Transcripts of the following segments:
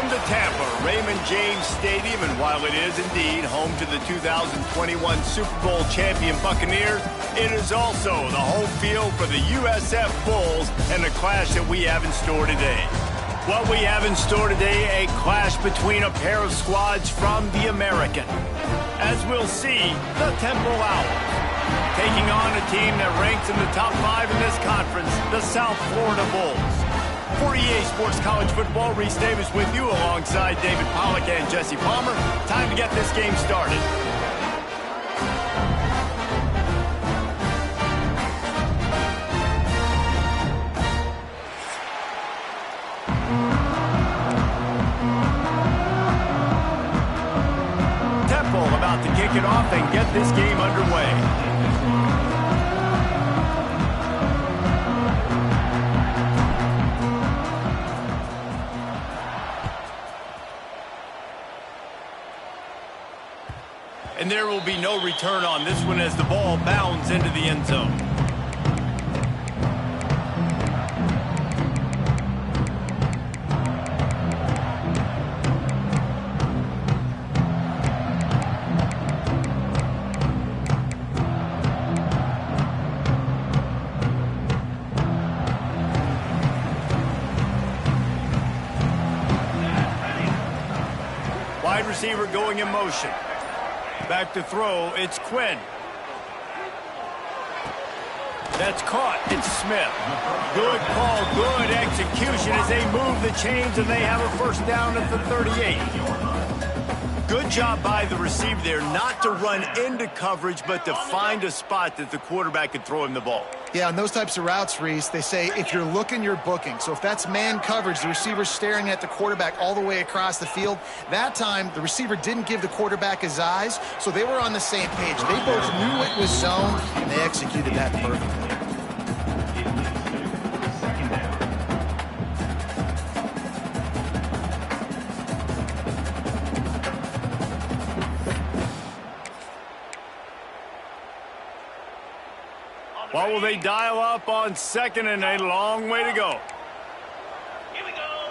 to Tampa, Raymond James Stadium, and while it is indeed home to the 2021 Super Bowl champion Buccaneers, it is also the home field for the USF Bulls and the clash that we have in store today. What we have in store today, a clash between a pair of squads from the American. As we'll see, the Temple Owls taking on a team that ranks in the top 5 in this conference, the South Florida Bulls. For EA Sports College Football, Reese Davis with you alongside David Pollack and Jesse Palmer. Time to get this game started. Temple about to kick it off and get this game underway. And there will be no return on this one as the ball bounds into the end zone. Wide receiver going in motion. Back to throw, it's Quinn. That's caught, it's Smith. Good call, good execution as they move the chains and they have a first down at the 38. Good job by the receiver there, not to run into coverage, but to find a spot that the quarterback could throw him the ball. Yeah, on those types of routes, Reese, they say if you're looking, you're booking. So if that's man coverage, the receiver's staring at the quarterback all the way across the field. That time, the receiver didn't give the quarterback his eyes, so they were on the same page. They both knew it was zone, and they executed that perfectly. What will they dial up on second and a long way to go? Here we go.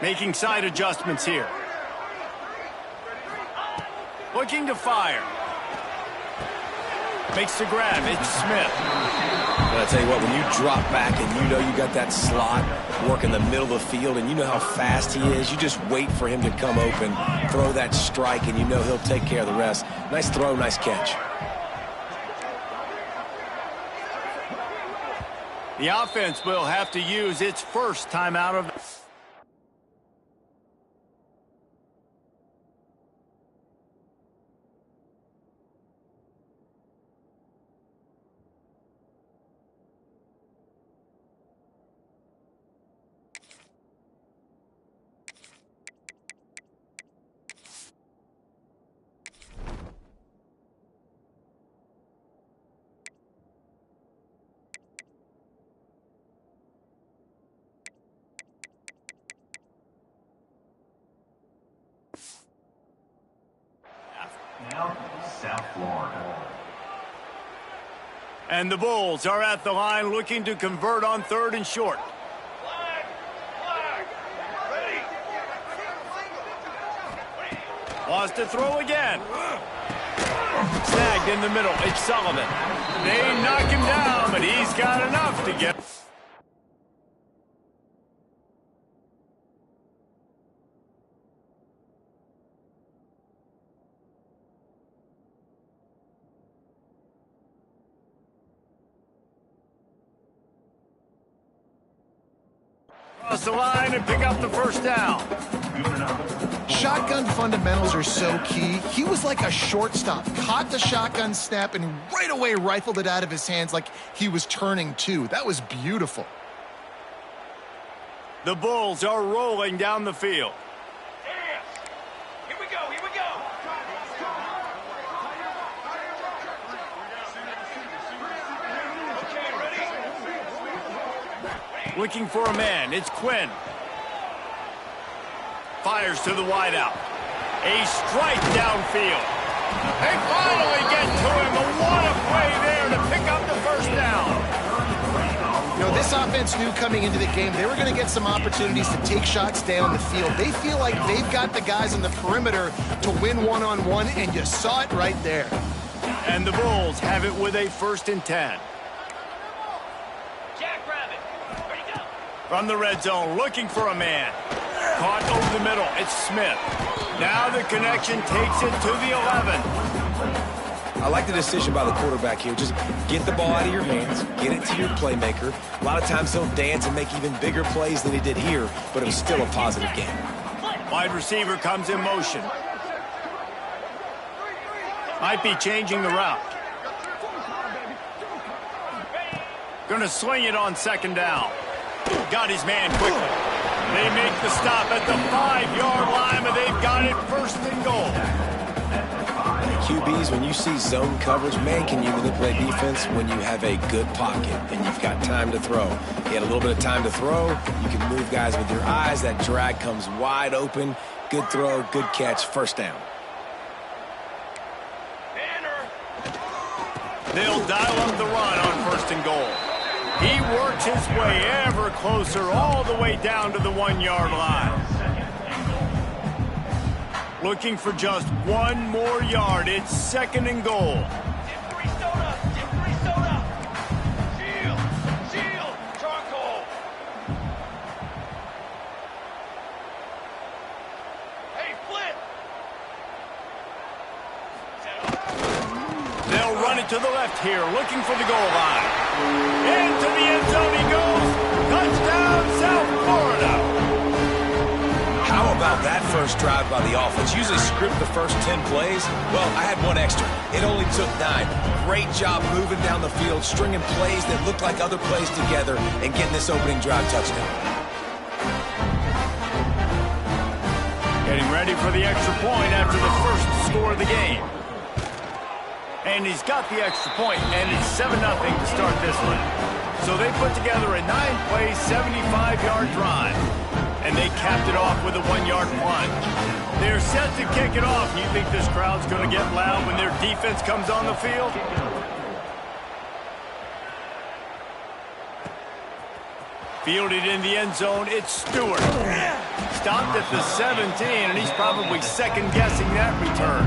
Making side adjustments here. Looking to fire. Makes the grab. It's Smith. But I tell you what, when you drop back and you know you got that slot work in the middle of the field and you know how fast he is, you just wait for him to come open, throw that strike, and you know he'll take care of the rest. Nice throw, nice catch. The offense will have to use its first timeout of... Now, South Florida. And the Bulls are at the line looking to convert on third and short. Flag! Ready! Wants to throw again. Snagged in the middle. It's Sullivan. They knock him down, but he's got enough to get... Cross the line and pick up the first down. Shotgun fundamentals are so key. He was like a shortstop, caught the shotgun snap and right away rifled it out of his hands like he was turning two. That was beautiful. The Bulls are rolling down the field. Here we go, here we go. Okay, ready? Looking for a man. It's Quinn. Fires to the wideout. A strike downfield. They finally get to him. But what a play there to pick up the first down. You know, this This offense knew coming into the game they were going to get some opportunities to take shots down the field. They feel like they've got the guys on the perimeter to win one-on-one, and you saw it right there. And the Bulls have it with a 1st and 10. Jackrabbit. Ready, go. From the red zone, looking for a man. Caught over the middle. It's Smith. Now the connection takes it to the 11. I like the decision by the quarterback here. Just get the ball out of your hands, get it to your playmaker. A lot of times he'll dance and make even bigger plays than he did here, but it was still a positive game. Wide receiver comes in motion. Might be changing the route. Gonna swing it on 2nd down. Got his man quickly. They make the stop at the 5-yard line, but they've got it 1st and goal. QBs, when you see zone coverage, man, can you manipulate defense when you have a good pocket and you've got time to throw. He had a little bit of time to throw. You can move guys with your eyes. That drag comes wide open. Good throw, good catch, 1st down. They'll dial up the run on 1st and goal. He works his way ever closer all the way down to the 1-yard line. Looking for just 1 more yard. It's 2nd and goal. Dip 3 soda. Dip 3 soda. Shield. Shield. Charcoal. Hey, Flint. They'll run it to the left here, looking for the goal line. Into the end zone he goes. Touchdown, South Florida. How about that first drive by the offense? Usually script the first 10 plays. Well, I had one extra. It only took 9. Great job moving down the field, stringing plays that look like other plays together, and getting this opening drive touchdown. Getting ready for the extra point after the first score of the game. And he's got the extra point, and it's 7-0 to start this one. So they put together a 9-play, 75-yard drive. And they capped it off with a 1-yard plunge. They're set to kick it off. You think this crowd's going to get loud when their defense comes on the field? Fielded in the end zone, it's Stewart. Stopped at the 17, and he's probably second-guessing that return.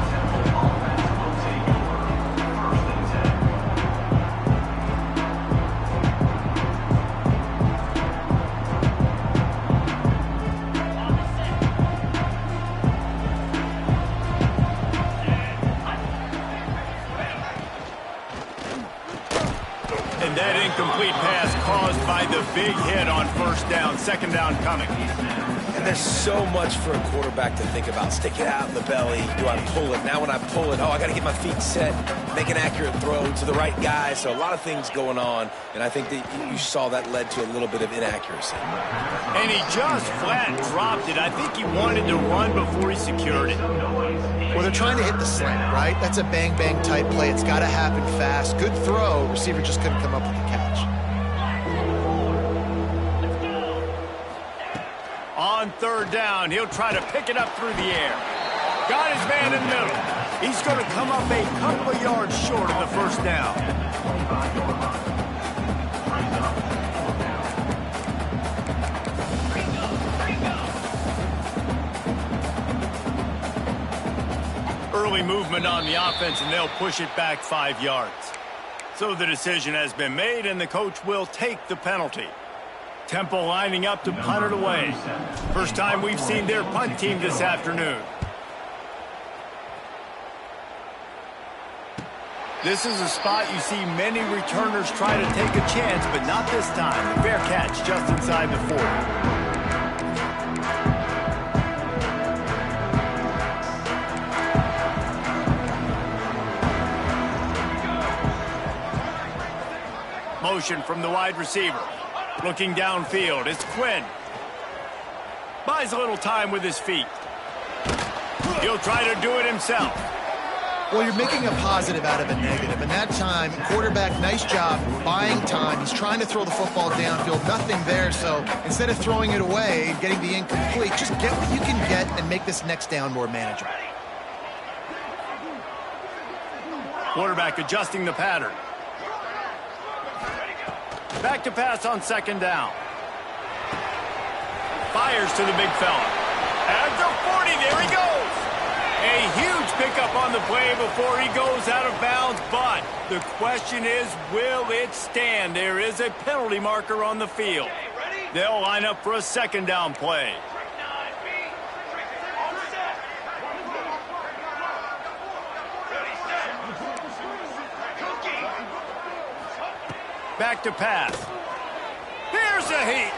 That incomplete pass caused by the big hit on 1st down, 2nd down coming. And there's so much for a quarterback to think about. Stick it out in the belly. Do I pull it? Now when I pull it, I got to get my feet set, make an accurate throw to the right guy. So a lot of things going on, and I think that you saw that led to a little bit of inaccuracy. And he just flat dropped it. I think he wanted to run before he secured it. Well, they're trying to hit the slant, right? That's a bang-bang type play. It's got to happen fast. Good throw. Receiver just couldn't come up with the catch. On 3rd down, he'll try to pick it up through the air. Got his man in the middle. He's going to come up a couple of yards short of the 1st down. Early movement on the offense, and they'll push it back 5 yards. So the decision has been made, and the coach will take the penalty. Temple lining up to punt it away. First time we've seen their punt team this afternoon. This is a spot you see many returners try to take a chance, but not this time. The fair catch just inside the 40. Motion from the wide receiver. Looking downfield, it's Quinn. Buys a little time with his feet. He'll try to do it himself. Well, you're making a positive out of a negative. And that time, quarterback, nice job buying time. He's trying to throw the football downfield. Nothing there. So instead of throwing it away and getting the incomplete, just get what you can get and make this next down more manageable. Quarterback adjusting the pattern. Back to pass on second down. Fires to the big fella. At the 40, there he goes. A huge pickup on the play before he goes out of bounds, but the question is, will it stand? There is a penalty marker on the field. They'll line up for a second down play. Back to pass. Here's a heat.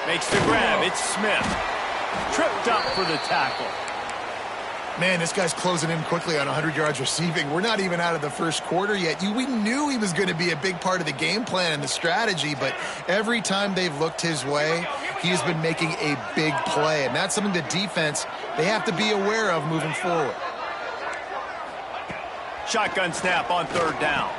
Makes the grab. It's Smith. Tripped up for the tackle. Man, this guy's closing in quickly on 100 yards receiving. We're not even out of the first quarter yet. We knew he was going to be a big part of the game plan and the strategy, but every time they've looked his way, he has been making a big play, and that's something the defense, they have to be aware of moving forward. Shotgun snap on third down.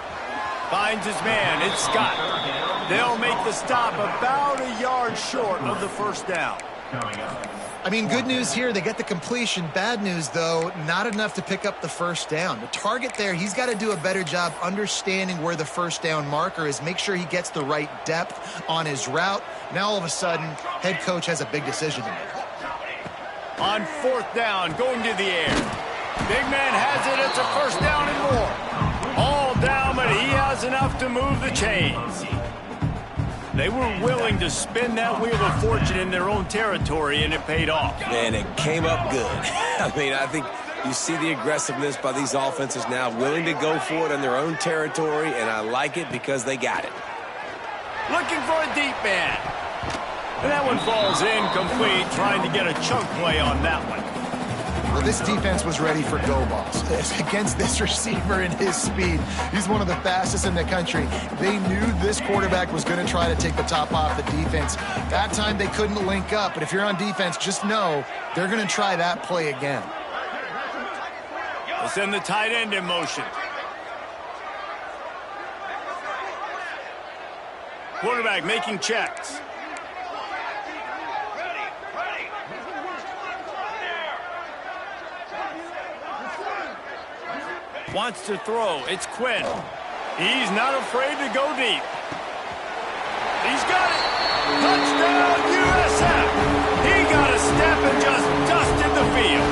Finds his man. It's Scott. They'll make the stop about a yard short of the first down. I mean, good news here, they get the completion. Bad news, though, not enough to pick up the first down. The target there, he's got to do a better job understanding where the first down marker is, make sure he gets the right depth on his route. Now, all of a sudden, head coach has a big decision to make. On fourth down, going to the air. Big man has it. It's a first down and more. All down, but he has enough to move the chains. They were willing to spin that wheel of fortune in their own territory, and it paid off. And it came up good. I mean, I think you see the aggressiveness by these offenses now, willing to go for it in their own territory, and I like it because they got it. Looking for a deep man. And that one falls incomplete, trying to get a chunk play on that one. Well, this defense was ready for go balls against this receiver and his speed. He's one of the fastest in the country. They knew this quarterback was going to try to take the top off the defense. That time they couldn't link up, but if you're on defense, just know they're going to try that play again. They'll send the tight end in motion. Quarterback making checks. Wants to throw. It's Quinn. He's not afraid to go deep. He's got it. Touchdown, USF. He got a step and just dusted the field.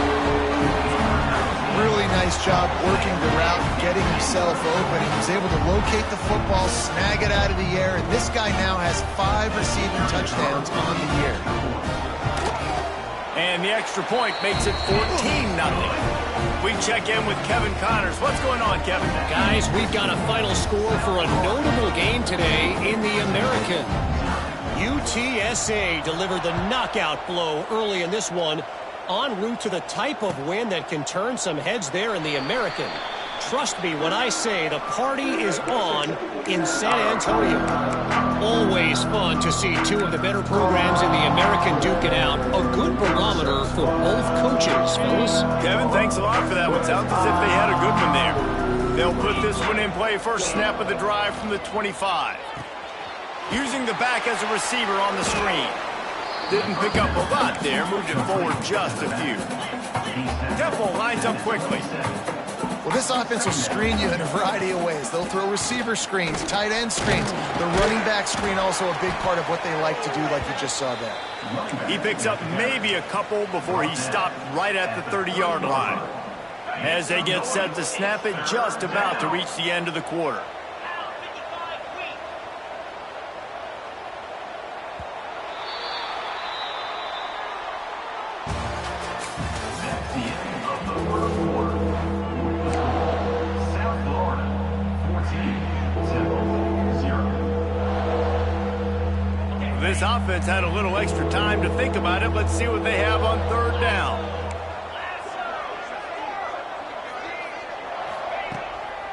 Really nice job working the route, getting himself open. He was able to locate the football, snag it out of the air, and this guy now has 5 receiving touchdowns on the year. And the extra point makes it 14-0. We check in with Kevin Connors. What's going on, Kevin? Guys, we've got a final score for a notable game today in the American. UTSA delivered the knockout blow early in this one, en route to the type of win that can turn some heads there in the American. Trust me when I say the party is on in San Antonio. Always fun to see two of the better programs in the American duke it out. A good barometer for both coaches, fellas. Kevin, thanks a lot for that one. Sounds as if they had a good one there. They'll put this one in play. First snap of the drive from the 25. Using the back as a receiver on the screen. Didn't pick up a lot there. Moved it forward just a few. Temple lines up quickly. Well, this offense will screen you in a variety of ways. They'll throw receiver screens, tight end screens. The running back screen also a big part of what they like to do, like you just saw there. He picks up maybe a couple before he stopped right at the 30-yard line. As they get set to snap it, just about to reach the end of the quarter. This offense had a little extra time to think about it. Let's see what they have on third down.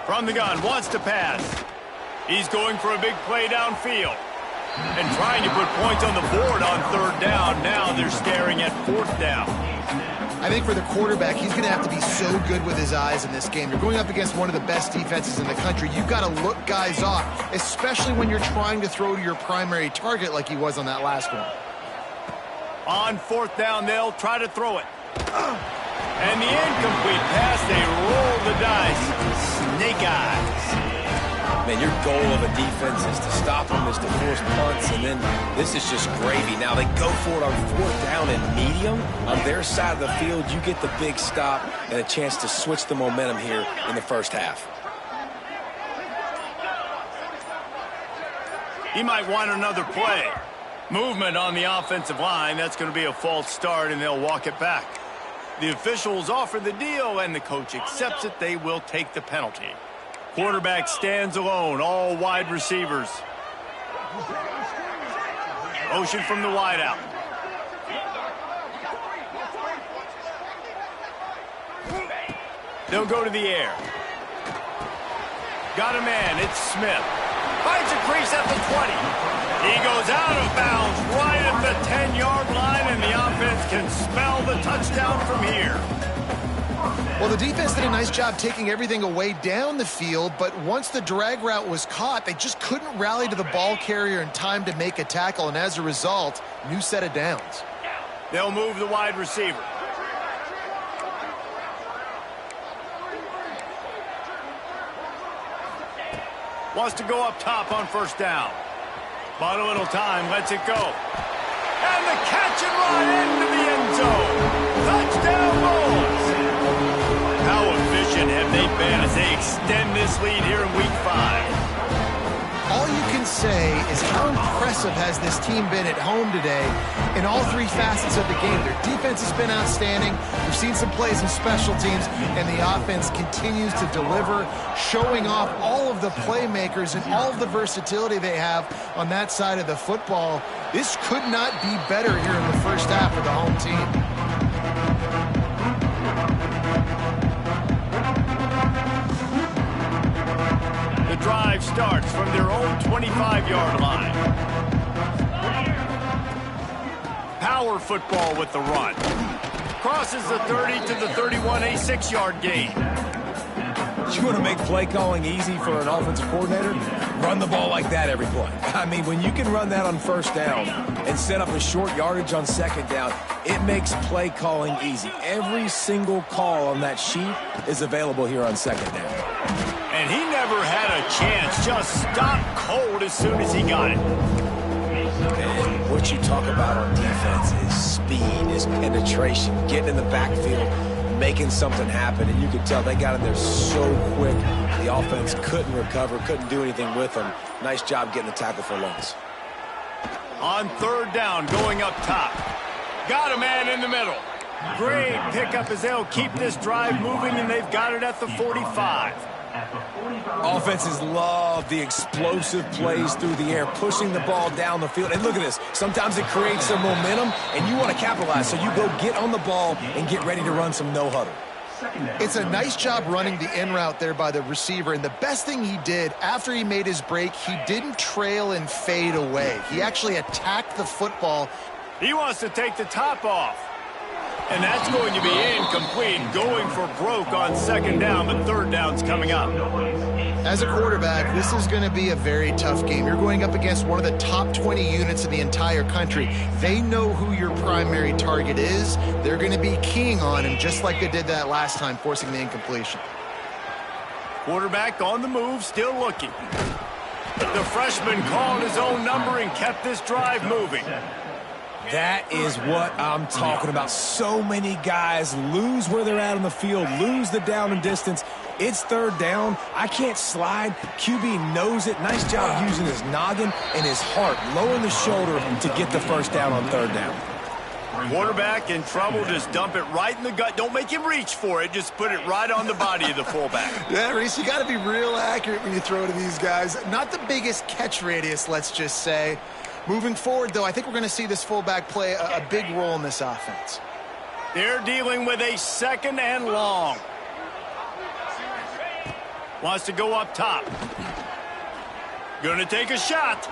From the gun, wants to pass. He's going for a big play downfield. And trying to put points on the board on third down. Now they're staring at fourth down. I think for the quarterback, he's going to have to be so good with his eyes in this game. You're going up against one of the best defenses in the country. You've got to look guys off, especially when you're trying to throw to your primary target like he was on that last one. On fourth down, they'll try to throw it. And the incomplete pass, they roll the dice. Snake eyes. And your goal of a defense is to stop them, is to force punts, and then this is just gravy. Now they go for it on 4th down and medium. On their side of the field, you get the big stop and a chance to switch the momentum here in the first half. He might want another play. Movement on the offensive line. That's going to be a false start, and they'll walk it back. The officials offer the deal, and the coach accepts it. They will take the penalty. Quarterback stands alone, all wide receivers. Motion from the wideout. They'll go to the air. Got a man, it's Smith. Finds a crease at the 20. He goes out of bounds right at the 10-yard line, and the offense can spell the touchdown from here. Well, the defense did a nice job taking everything away down the field, but once the drag route was caught, they just couldn't rally to the ball carrier in time to make a tackle, and as a result, new set of downs. They'll move the wide receiver. Wants to go up top on 1st down. Bought a little time, lets it go. And the catch and run into the end zone. Touchdown Bulls. How efficient have they been as they extend this lead here in Week 5? All you can say is how impressive has this team been at home today in all 3 facets of the game. Their defense has been outstanding. We've seen some plays in special teams, and the offense continues to deliver, showing off all of the playmakers and all of the versatility they have on that side of the football. This could not be better here in the first half for the home team. The drive starts from their own 25-yard line. Power football with the run. Crosses the 30 to the 31, a 6-yard gain. You want to make play calling easy for an offensive coordinator? Run the ball like that every play. I mean, when you can run that on 1st down and set up a short yardage on 2nd down, it makes play calling easy. Every single call on that sheet is available here on 2nd down. And he never had a chance, just stopped cold as soon as he got it. And what you talk about on defense is speed, is penetration, getting in the backfield, making something happen. And you could tell they got in there so quick, the offense couldn't recover, couldn't do anything with them. Nice job getting the tackle for loss. On 3rd down, going up top. Got a man in the middle. Great pickup as they'll keep this drive moving, and they've got it at the 45. Offenses love the explosive plays through the air, pushing the ball down the field. And look at this. Sometimes it creates some momentum, and you want to capitalize. So you go get on the ball and get ready to run some no-huddle. It's a nice job running the in route there by the receiver. And the best thing he did after he made his break, he didn't trail and fade away. He actually attacked the football. He wants to take the top off. And that's going to be incomplete, going for broke on 2nd down, but 3rd down's coming up. As a quarterback, this is going to be a very tough game. You're going up against one of the top 20 units in the entire country. They know who your primary target is. They're going to be keying on him, just like they did that last time, forcing the incompletion. Quarterback on the move, still looking. The freshman called his own number and kept this drive moving. That is what I'm talking about. So many guys lose where they're at on the field, lose the down and distance. It's 3rd down. I can't slide. QB knows it. Nice job using his noggin and his heart, lowering the shoulder to get the 1st down on 3rd down. Quarterback in trouble, just dump it right in the gut. Don't make him reach for it. Just put it right on the body of the fullback. Yeah, Reese, you got to be real accurate when you throw to these guys. Not the biggest catch radius, let's just say. Moving forward, though, I think we're going to see this fullback play a big role in this offense. They're dealing with a 2nd and long. Wants to go up top. Going to take a shot.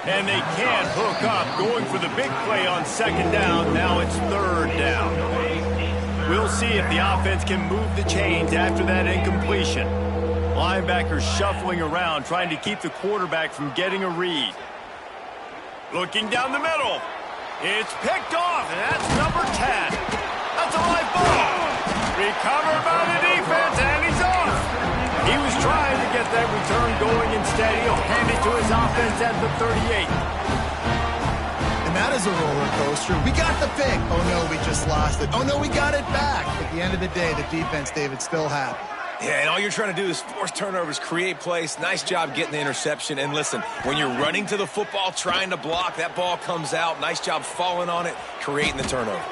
And they can't hook up. Going for the big play on 2nd down. Now it's 3rd down. We'll see if the offense can move the chains after that incompletion. Linebackers shuffling around, trying to keep the quarterback from getting a read. Looking down the middle. It's picked off, and that's number 10. That's a live ball. Recovered by the defense, and he's off. He was trying to get get that return going instead. He'll hand it to his offense at the 38. And that is a roller coaster. We got the pick. Oh, no, we just lost it. Oh, no, we got it back. At the end of the day, the defense, David, still happy. Yeah, and all you're trying to do is force turnovers, create plays. Nice job getting the interception. And listen, when you're running to the football, trying to block, that ball comes out. Nice job falling on it, creating the turnover.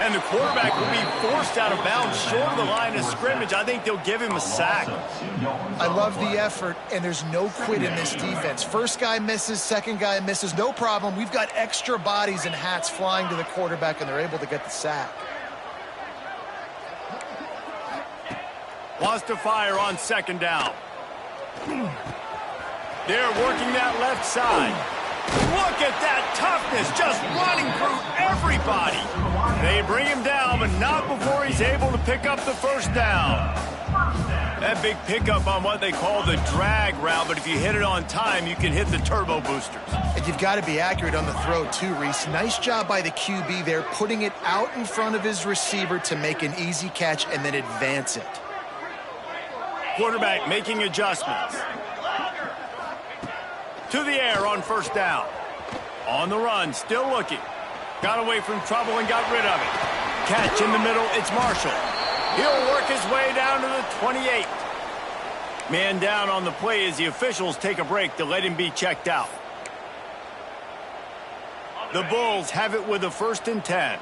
And the quarterback will be forced out of bounds short of the line of scrimmage. I think they'll give him a sack. I love the effort, and there's no quit in this defense. First guy misses, second guy misses, no problem. We've got extra bodies and hats flying to the quarterback, and they're able to get the sack. Wants to fire on second down. They're working that left side. Look at that toughness, just running through everybody. They bring him down, but not before he's able to pick up the first down. That big pickup on what they call the drag route, but if you hit it on time, you can hit the turbo boosters. And you've got to be accurate on the throw, too, Reese. Nice job by the QB there, putting it out in front of his receiver to make an easy catch and then advance it. Quarterback making adjustments. To the air on first down. On the run, still looking. Got away from trouble and got rid of it. Catch in the middle, it's Marshall. He'll work his way down to the 28. Man down on the play as the officials take a break to let him be checked out. The Bulls have it with a 1st and 10.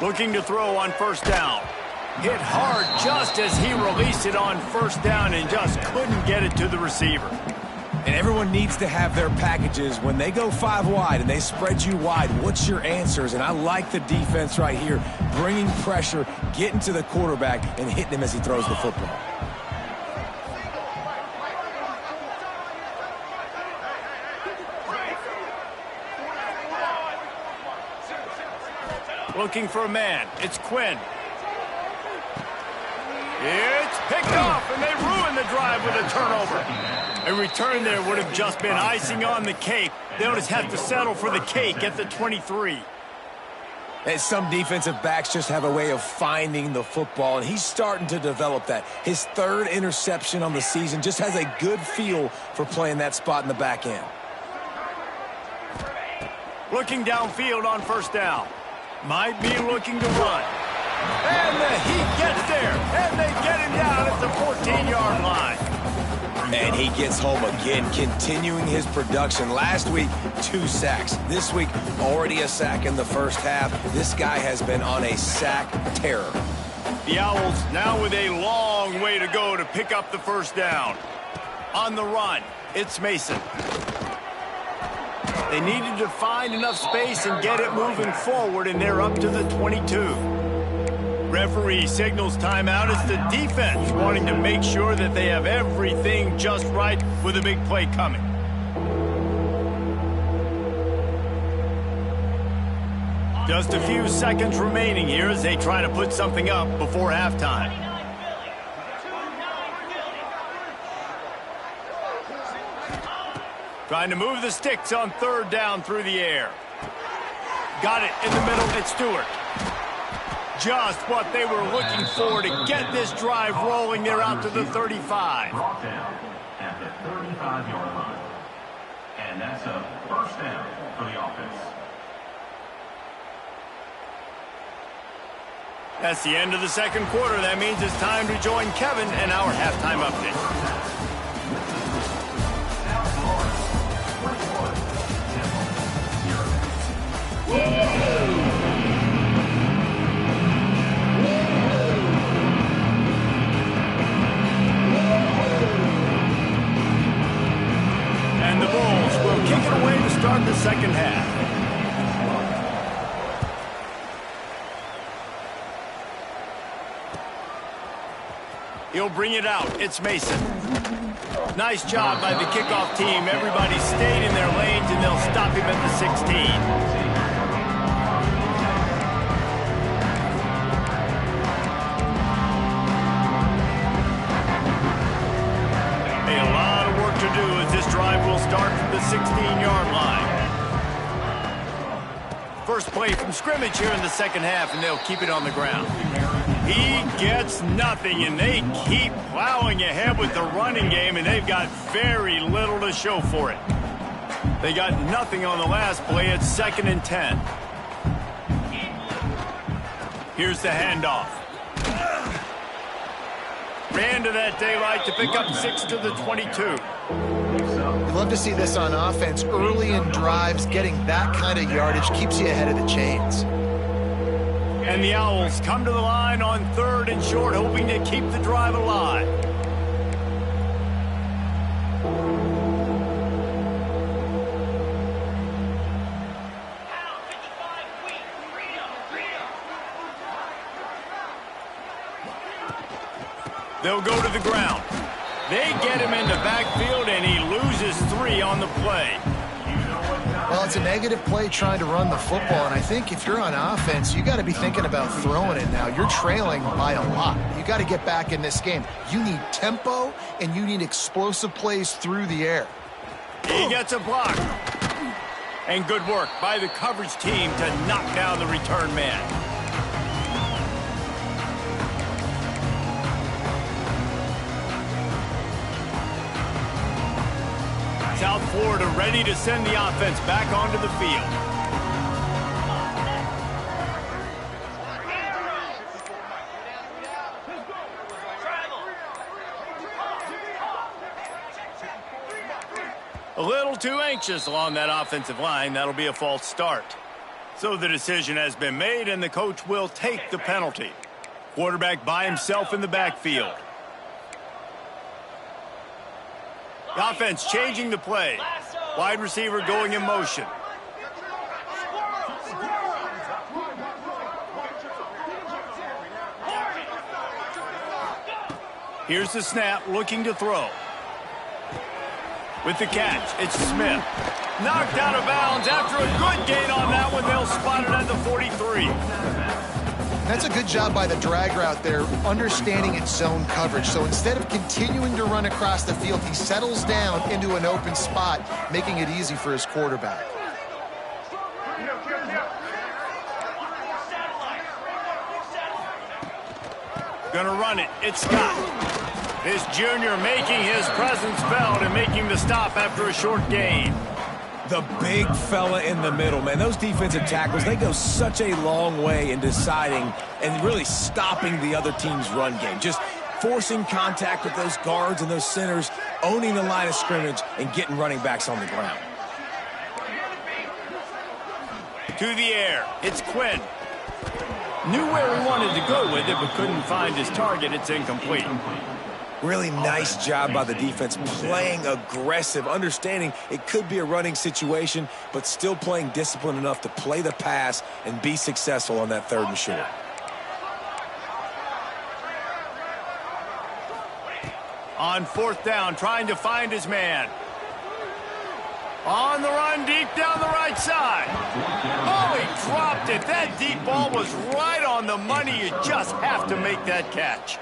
Looking to throw on first down. Hit hard just as he released it on first down and just couldn't get it to the receiver. And everyone needs to have their packages. When they go 5 wide and they spread you wide, what's your answers? And I like the defense right here, bringing pressure, getting to the quarterback, and hitting him as he throws the football. Looking for a man. It's Quinn. It's picked off, and they ruin the drive with a turnover. A return there would have just been icing on the cake. They'll just have to settle for the cake at the 23. And some defensive backs just have a way of finding the football, and he's starting to develop that. His 3rd interception on the season, just has a good feel for playing that spot in the back end. Looking downfield on first down. Might be looking to run. And the Heat gets there. And they get him down at the 14-yard line. And he gets home again, continuing his production. Last week, 2 sacks. This week, already a sack in the first half. This guy has been on a sack terror. The Owls now with a long way to go to pick up the first down. On the run, it's Mason. They needed to find enough space and get it moving forward, and they're up to the 22. Referee signals timeout. It's the defense wanting to make sure that they have everything just right with a big play coming. Just a few seconds remaining here as they try to put something up before halftime. Trying to move the sticks on 3rd down through the air. Got it in the middle. It's Stewart. Just what they were looking for to get this drive rolling. They're out to the 35. Brought down at the 35-yard line. And that's a 1st down for the offense. That's the end of the 2nd quarter. That means it's time to join Kevin and our halftime update. And the Bulls will kick it away to start the 2nd half. He'll bring it out. It's Mason. Nice job by the kickoff team. Everybody stayed in their lanes, and they'll stop him at the 16. first play from scrimmage here in the second half, and they'll keep it on the ground. He gets nothing, and they keep plowing ahead with the running game, and they've got very little to show for it. They got nothing on the last play. It's 2nd and 10. Here's the handoff. Ran to that daylight to pick up 6 to the 22. You love to see this on offense. Early in drives, getting that kind of yardage keeps you ahead of the chains. And the Owls come to the line on 3rd and short, hoping to keep the drive alive. They'll go to the ground. They get him in the backfield, and he loses 3 on the play. Well, it's a negative play trying to run the football, and I think if you're on offense, you got to be thinking about throwing it now. You're trailing by a lot. You got to get back in this game. You need tempo, and you need explosive plays through the air. He gets a block. And good work by the coverage team to knock down the return man. South Florida ready to send the offense back onto the field. A little too anxious along that offensive line. That'll be a false start. So the decision has been made, and the coach will take the penalty. Quarterback by himself in the backfield. The offense changing the play. Wide receiver going in motion. Here's the snap, looking to throw. With the catch, it's Smith. Knocked out of bounds after a good gain on that one. They'll spot it at the 43. That's a good job by the drag route there, understanding its zone coverage. So instead of continuing to run across the field, he settles down into an open spot, making it easy for his quarterback. Gonna run it. It's Scott. This junior making his presence felt and making the stop after a short gain. The big fella in the middle, man. Those defensive tackles, they go such a long way in deciding and really stopping the other team's run game. Just forcing contact with those guards and those centers, owning the line of scrimmage, and getting running backs on the ground. To the air. It's Quinn. Knew where he wanted to go with it, but couldn't find his target. It's incomplete. Really nice job by the defense, playing aggressive, understanding it could be a running situation, but still playing disciplined enough to play the pass and be successful on that 3rd and short. On 4th down, trying to find his man. On the run, deep down the right side. Oh, he dropped it. That deep ball was right on the money. You just have to make that catch.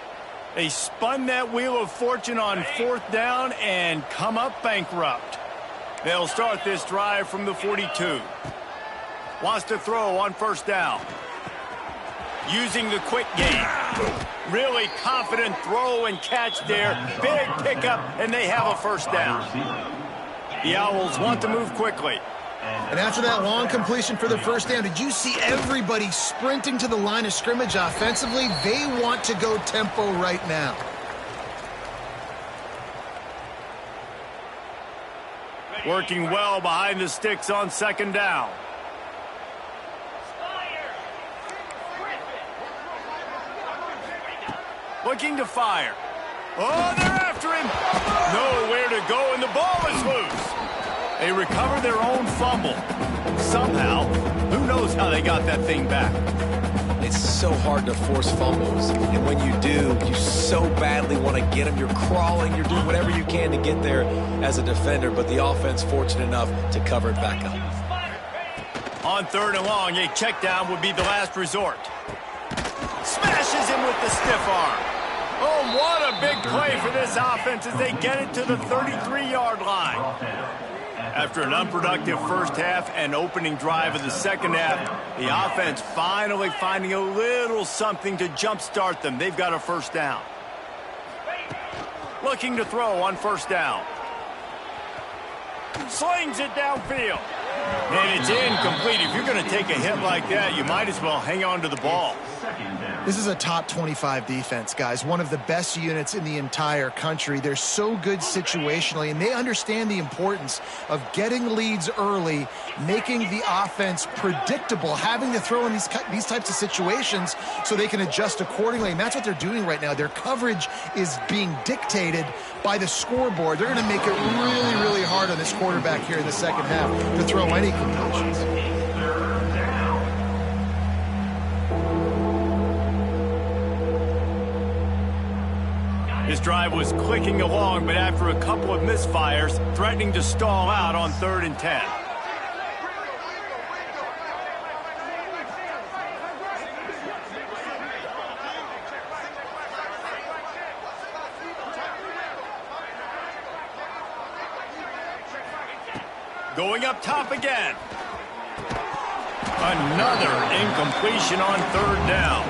They spun that wheel of fortune on 4th down and come up bankrupt. They'll start this drive from the 42. Wants to throw on 1st down. Using the quick game. Really confident throw and catch there. Big pickup, and they have a 1st down. The Owls want to move quickly. And after that long completion for the 1st down, did you see everybody sprinting to the line of scrimmage offensively? They want to go tempo right now. Working well behind the sticks on 2nd down. Looking to fire. Oh, they're after him. Nowhere to go, and the ball is loose. They recover their own fumble. Somehow, who knows how they got that thing back. It's so hard to force fumbles, and when you do, you so badly want to get them. You're crawling, you're doing whatever you can to get there as a defender, but the offense fortunate enough to cover it back up. On 3rd and long, a check down would be the last resort. Smashes him with the stiff arm. Oh, what a big play for this offense as they get it to the 33-yard line. After an unproductive first half and opening drive of the second half, the offense finally finding a little something to jumpstart them. They've got a first down. Looking to throw on first down. Slings it downfield. And it's incomplete. If you're going to take a hit like that, you might as well hang on to the ball. This is a top 25 defense, guys. One of the best units in the entire country. They're so good situationally, and they understand the importance of getting leads early, making the offense predictable, having to throw in these types of situations so they can adjust accordingly. And that's what they're doing right now. Their coverage is being dictated by the scoreboard. They're going to make it really, really hard on this quarterback here in the second half to throw any completions. His drive was clicking along, but after a couple of misfires, threatening to stall out on 3rd and 10. Going up top again. Another incompletion on 3rd down.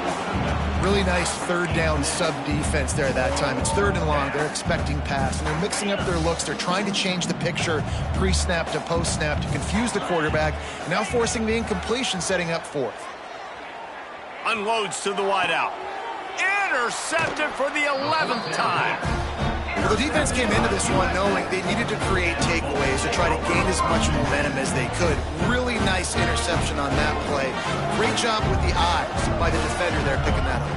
Really nice third down sub defense there that time. It's 3rd and long. They're expecting pass, and they're mixing up their looks. They're trying to change the picture pre-snap to post-snap to confuse the quarterback, now forcing the incompletion, setting up 4th. Unloads to the wideout. Intercepted for the 11th time. Well, the defense came into this one knowing they needed to create takeaways to try to gain as much momentum as they could. Really nice interception on that play. Great job with the eyes by the defender there picking that up.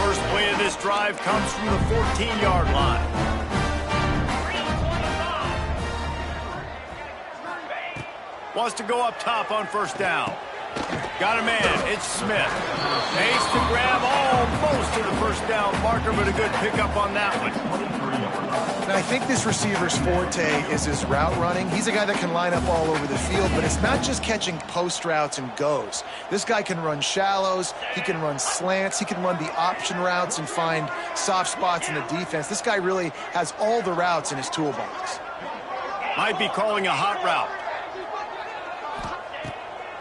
First play of this drive comes from the 14-yard line. Wants to go up top on first down. Got a man. It's Smith. Makes the grab almost to the first down marker, but a good pickup on that one. And I think this receiver's forte is his route running. He's a guy that can line up all over the field, but it's not just catching post routes and goes. This guy can run shallows. He can run slants. He can run the option routes and find soft spots in the defense. This guy really has all the routes in his toolbox. Might be calling a hot route.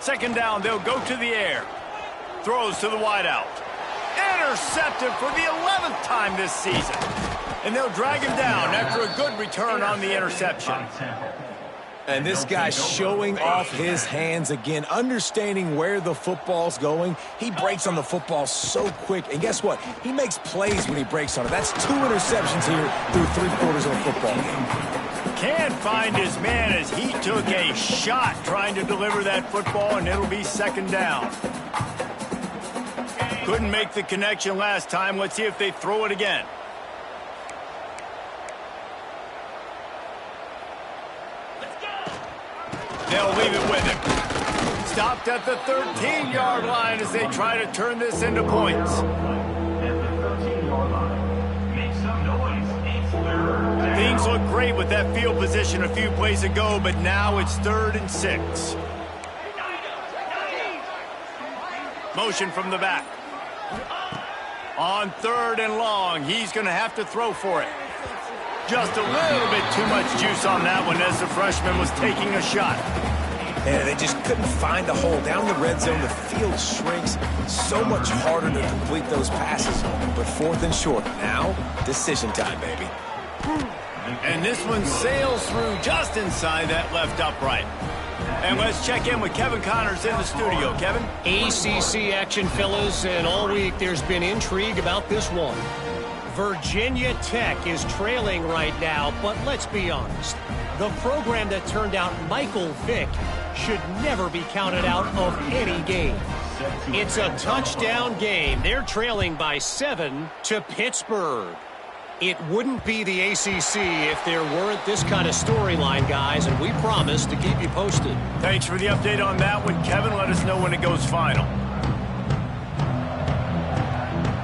Second down, they'll go to the air. Throws to the wideout. Intercepted for the 11th time this season. And they'll drag him down after a good return on the interception. And this guy's showing off his hands again, understanding where the football's going. He breaks on the football so quick. And guess what? He makes plays when he breaks on it. That's 2 interceptions here through 3/4 of a football game. Can't find his man as he took a shot trying to deliver that football, and it'll be second down. Couldn't make the connection last time. Let's see if they throw it again. They'll leave it with him. Stopped at the 13-yard line as they try to turn this into points. Things look great with that field position a few plays ago, but now it's 3rd and 6. Motion from the back. On 3rd and long, he's going to have to throw for it. Just a little bit too much juice on that one as the freshman was taking a shot. And they just couldn't find a hole. Down in the red zone, the field shrinks. So much harder to complete those passes. But 4th and short. Now, decision time, baby. And this one sails through just inside that left upright. And let's check in with Kevin Connors in the studio. Kevin? ACC action, fellas, and all week there's been intrigue about this one. Virginia Tech is trailing right now, but let's be honest. The program that turned out Michael Vick should never be counted out of any game. It's a touchdown game. They're trailing by 7 to Pittsburgh. It wouldn't be the ACC if there weren't this kind of storyline, guys, and we promise to keep you posted. Thanks for the update on that one, Kevin. Let us know when it goes final.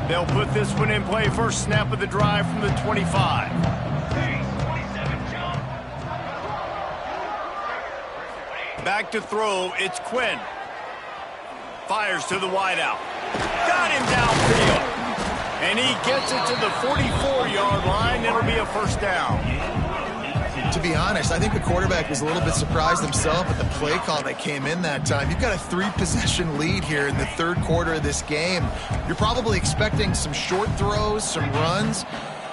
They'll put this one in play. First snap of the drive from the 25. Back to throw. It's Quinn. Fires to the wideout. Got him downfield. And he gets it to the 44-yard line. It'll be a first down. To be honest, I think the quarterback was a little bit surprised himself at the play call that came in that time. You've got a 3-possession lead here in the third quarter of this game. You're probably expecting some short throws, some runs.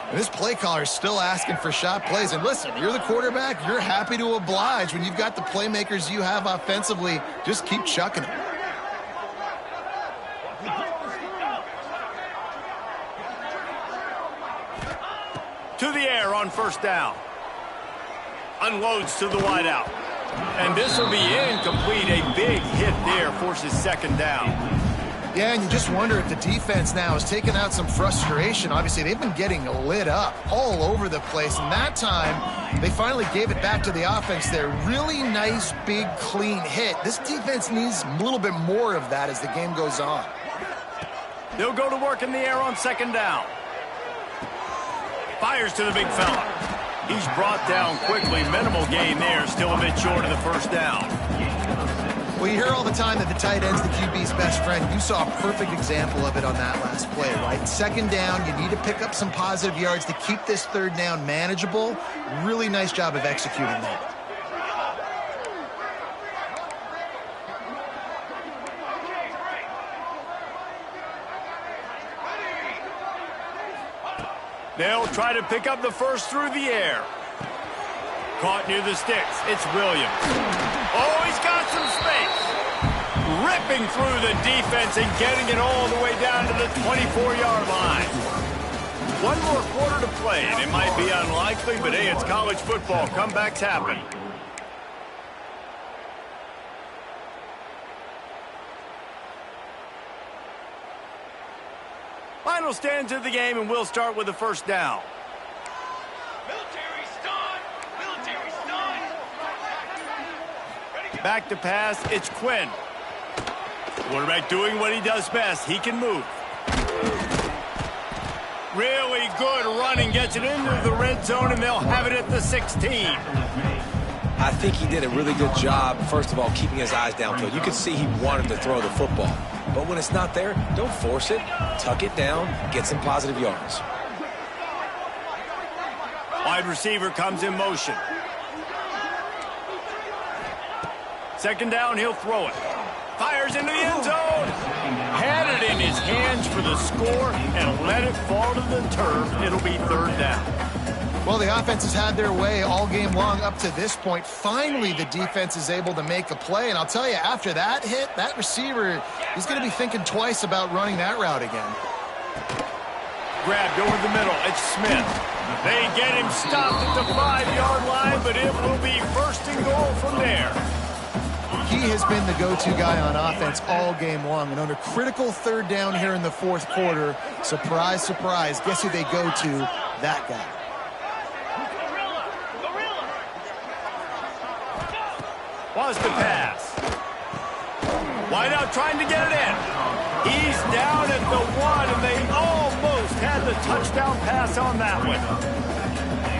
And this play caller is still asking for shot plays. And listen, you're the quarterback. You're happy to oblige. When you've got the playmakers you have offensively, just keep chucking them. To the air on first down. Unloads to the wideout. And this will be incomplete. A big hit there forces second down. Yeah, and you just wonder if the defense now has taken out some frustration. Obviously, they've been getting lit up all over the place. And that time, they finally gave it back to the offense there. Really nice, big, clean hit. This defense needs a little bit more of that as the game goes on. They'll go to work in the air on second down. Fires to the big fella. He's brought down quickly. Minimal gain there. Still a bit short of the first down. Well, you hear all the time that the tight end's the QB's best friend. You saw a perfect example of it on that last play, right? Second down, you need to pick up some positive yards to keep this third down manageable. Really nice job of executing that. They'll try to pick up the first through the air. Caught near the sticks. It's Williams. Oh, he's got some space. Ripping through the defense and getting it all the way down to the 24-yard line. One more quarter to play, and it might be unlikely, but hey, it's college football. Comebacks happen. Final stands of the game, and we'll start with the first down. Military stun! Military stun! Back to pass, it's Quinn. Quarterback doing what he does best. He can move. Really good running, gets it into the red zone, and they'll have it at the 16. I think he did a really good job, first of all, keeping his eyes downfield. You could see he wanted to throw the football. But when it's not there, don't force it. Tuck it down, get some positive yards. Wide receiver comes in motion. Second down, he'll throw it. Fires into the end zone. Had it in his hands for the score and let it fall to the turf. It'll be third down. Well, the offense has had their way all game long up to this point. Finally, the defense is able to make a play. And I'll tell you, after that hit, that receiver is going to be thinking twice about running that route again. Grabbed over the middle. It's Smith. They get him stopped at the 5-yard line, but it will be first and goal from there. He has been the go-to guy on offense all game long. And on a critical third down here in the fourth quarter, surprise, surprise, guess who they go to? That guy. Was to pass. Wide out trying to get it in. He's down at the 1, and they almost had the touchdown pass on that one.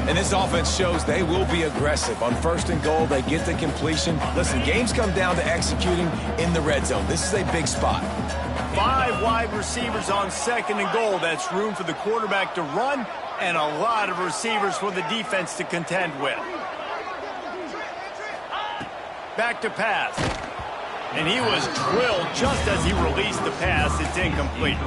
And this offense shows they will be aggressive. On first and goal, they get the completion. Listen, games come down to executing in the red zone. This is a big spot. 5 wide receivers on second and goal. That's room for the quarterback to run and a lot of receivers for the defense to contend with. Back to pass. And he was drilled just as he released the pass. It's incomplete.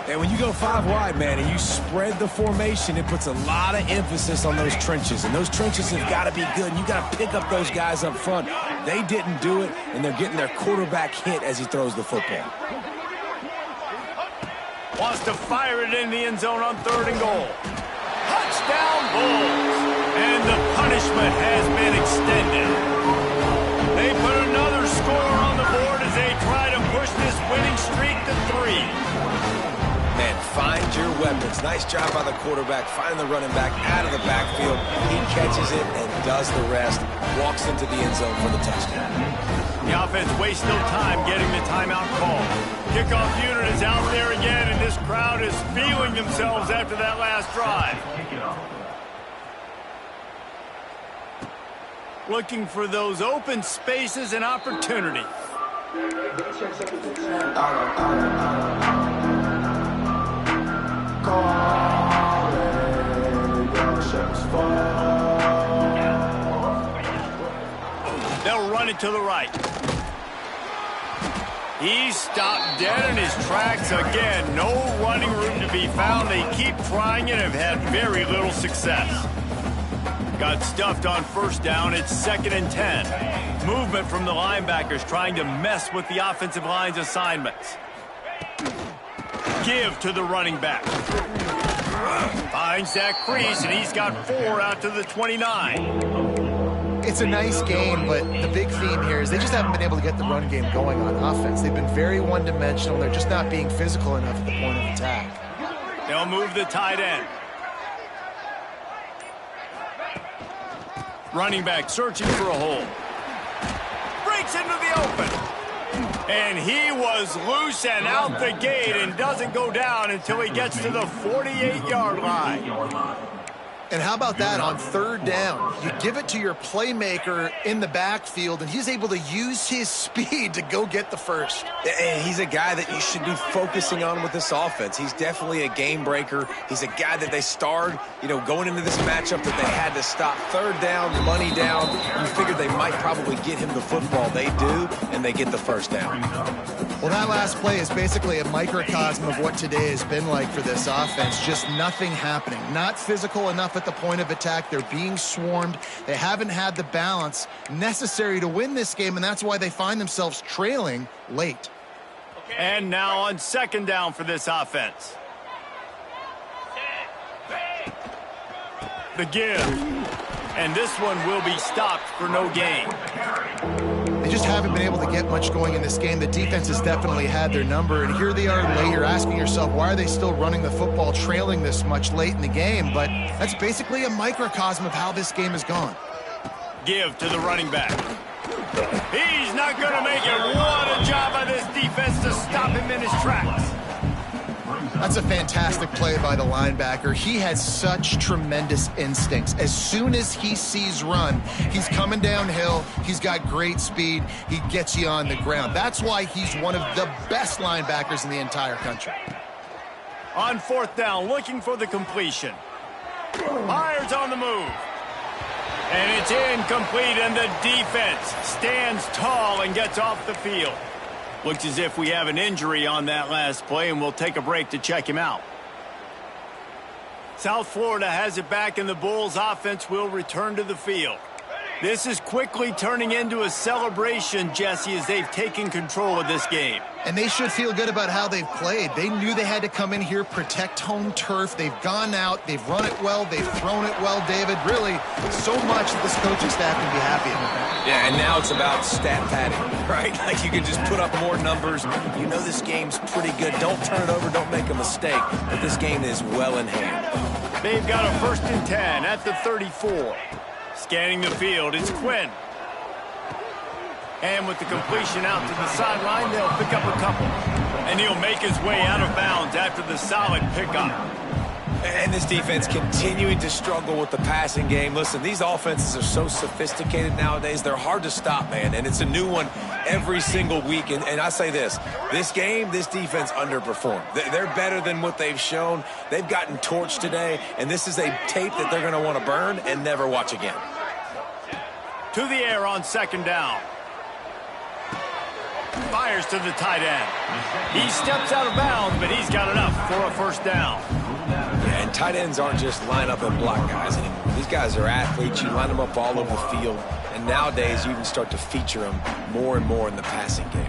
And when you go 5 wide, man, and you spread the formation, it puts a lot of emphasis on those trenches. And those trenches have got to be good. And you got to pick up those guys up front. They didn't do it, and they're getting their quarterback hit as he throws the football. Wants to fire it in the end zone on third and goal. Touchdown Bulls. And the punishment has been extended. They put another score on the board as they try to push this winning streak to 3. Man, find your weapons. Nice job by the quarterback, finding the running back out of the backfield. He catches it and does the rest. Walks into the end zone for the touchdown. The offense wastes no time getting the timeout call. Kickoff unit is out there again, and this crowd is feeling themselves after that last drive. Looking for those open spaces and opportunity. They'll run it to the right. He's stopped dead in his tracks again. No running room to be found. They keep trying and have had very little success. Got stuffed on first down. It's 2nd and 10. Movement from the linebackers trying to mess with the offensive line's assignments. Give to the running back. Finds that crease, and he's got 4 out to the 29. It's a nice game, but the big theme here is they just haven't been able to get the run game going on offense. They've been very one-dimensional. They're just not being physical enough at the point of attack. They'll move the tight end. Running back searching for a hole. Breaks into the open. And he was loose and out the gate and doesn't go down until he gets to the 48-yard line. And how about that on 3rd down? You give it to your playmaker in the backfield, and he's able to use his speed to go get the first. And he's a guy that you should be focusing on with this offense. He's definitely a game breaker. He's a guy that they starred, going into this matchup that they had to stop. 3rd down, money down. You figured they might probably get him the football. They do, and they get the first down. Well, that last play is basically a microcosm of what today has been like for this offense. Just nothing happening. Not physical enough at the point of attack. They're being swarmed. They haven't had the balance necessary to win this game, and that's why they find themselves trailing late. And now on 2nd down for this offense. The give. And this one will be stopped for no gain. They just haven't been able to get much going in this game. The defense has definitely had their number, and here they are late. You're asking yourself, why are they still running the football, trailing this much late in the game? But that's basically a microcosm of how this game has gone. Give to the running back. He's not going to make it. What a job by this defense to stop him in his tracks. That's a fantastic play by the linebacker. He has such tremendous instincts. As soon as he sees run, he's coming downhill. He's got great speed. He gets you on the ground. That's why he's one of the best linebackers in the entire country. On 4th down, looking for the completion. Myers on the move. And it's incomplete, and the defense stands tall and gets off the field. Looks as if we have an injury on that last play, and we'll take a break to check him out. South Florida has it back, and the Bulls offense will return to the field. This is quickly turning into a celebration, Jesse, as they've taken control of this game. And they should feel good about how they've played. They knew they had to come in here, protect home turf. They've gone out, they've run it well, they've thrown it well, David. Really, so much that this coaching staff can be happy about. Yeah, and now it's about stat padding, right? Like you can just put up more numbers. You know this game's pretty good. Don't turn it over, don't make a mistake. But this game is well in hand. They've got a 1st and 10 at the 34. Scanning the field, it's Quinn. And with the completion out to the sideline, they'll pick up a couple. And he'll make his way out of bounds after the solid pickup. And this defense continuing to struggle with the passing game. Listen, these offenses are so sophisticated nowadays. They're hard to stop, man. And it's a new one every single week. And I say this game, this defense underperformed. They're better than what they've shown. They've gotten torched today. And this is a tape that they're going to want to burn and never watch again. To the air on 2nd down. Fires to the tight end. He steps out of bounds, but he's got enough for a 1st down. Yeah, and tight ends aren't just line up and block guys anymore. These guys are athletes. You line them up all over the field. And nowadays, you can start to feature them more and more in the passing game.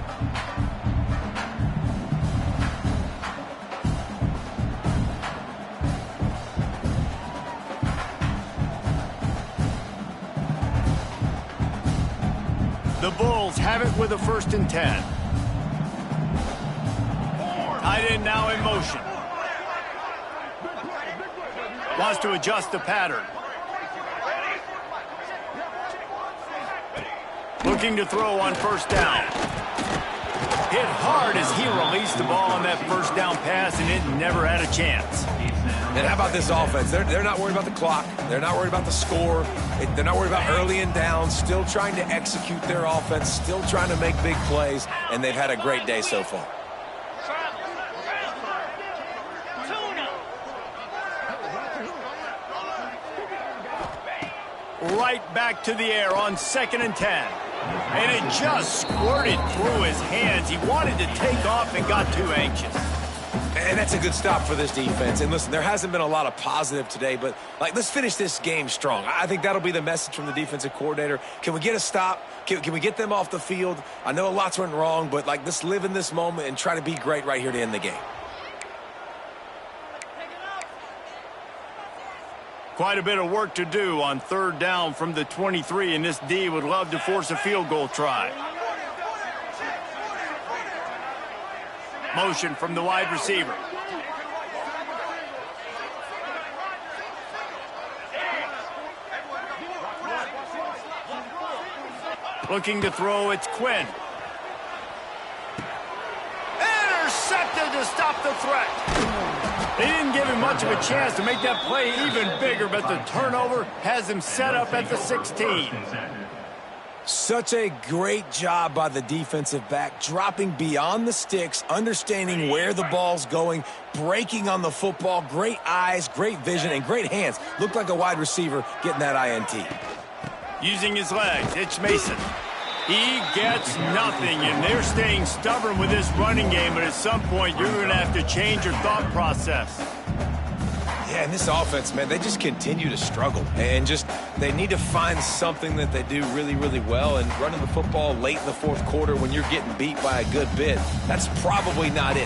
The Bulls have it with a 1st and 10. Tight end now in motion. Wants to adjust the pattern. Looking to throw on 1st down. Hit hard as he released the ball on that 1st down pass, and it never had a chance. And how about this offense? They're not worried about the clock. They're not worried about the score. They're not worried about early and down. Still trying to execute their offense. Still trying to make big plays. And they've had a great day so far. right back to the air on 2nd and 10. And it just squirted through his hands. He wanted to take off and got too anxious. And that's a good stop for this defense. And listen, there hasn't been a lot of positive today, but let's finish this game strong. I think that'll be the message from the defensive coordinator. Can we get a stop? Can we get them off the field? I know lots went wrong, but let's live in this moment and try to be great right here to end the game. Quite a bit of work to do on 3rd down from the 23, and this D would love to force a field goal try. Motion from the wide receiver. Looking to throw, it's Quinn. Intercepted to stop the threat. They didn't give him much of a chance to make that play even bigger, but the turnover has him set up at the 16. Such a great job by the defensive back, dropping beyond the sticks, understanding where the ball's going, breaking on the football. Great eyes, great vision, and great hands. Looked like a wide receiver getting that INT. Using his legs, it's Mason. He gets nothing, and they're staying stubborn with this running game, but at some point you're going to have to change your thought process. Yeah, and this offense, man, they just continue to struggle. And they need to find something that they do really, really well. And running the football late in the 4th quarter when you're getting beat by a good bit, that's probably not it.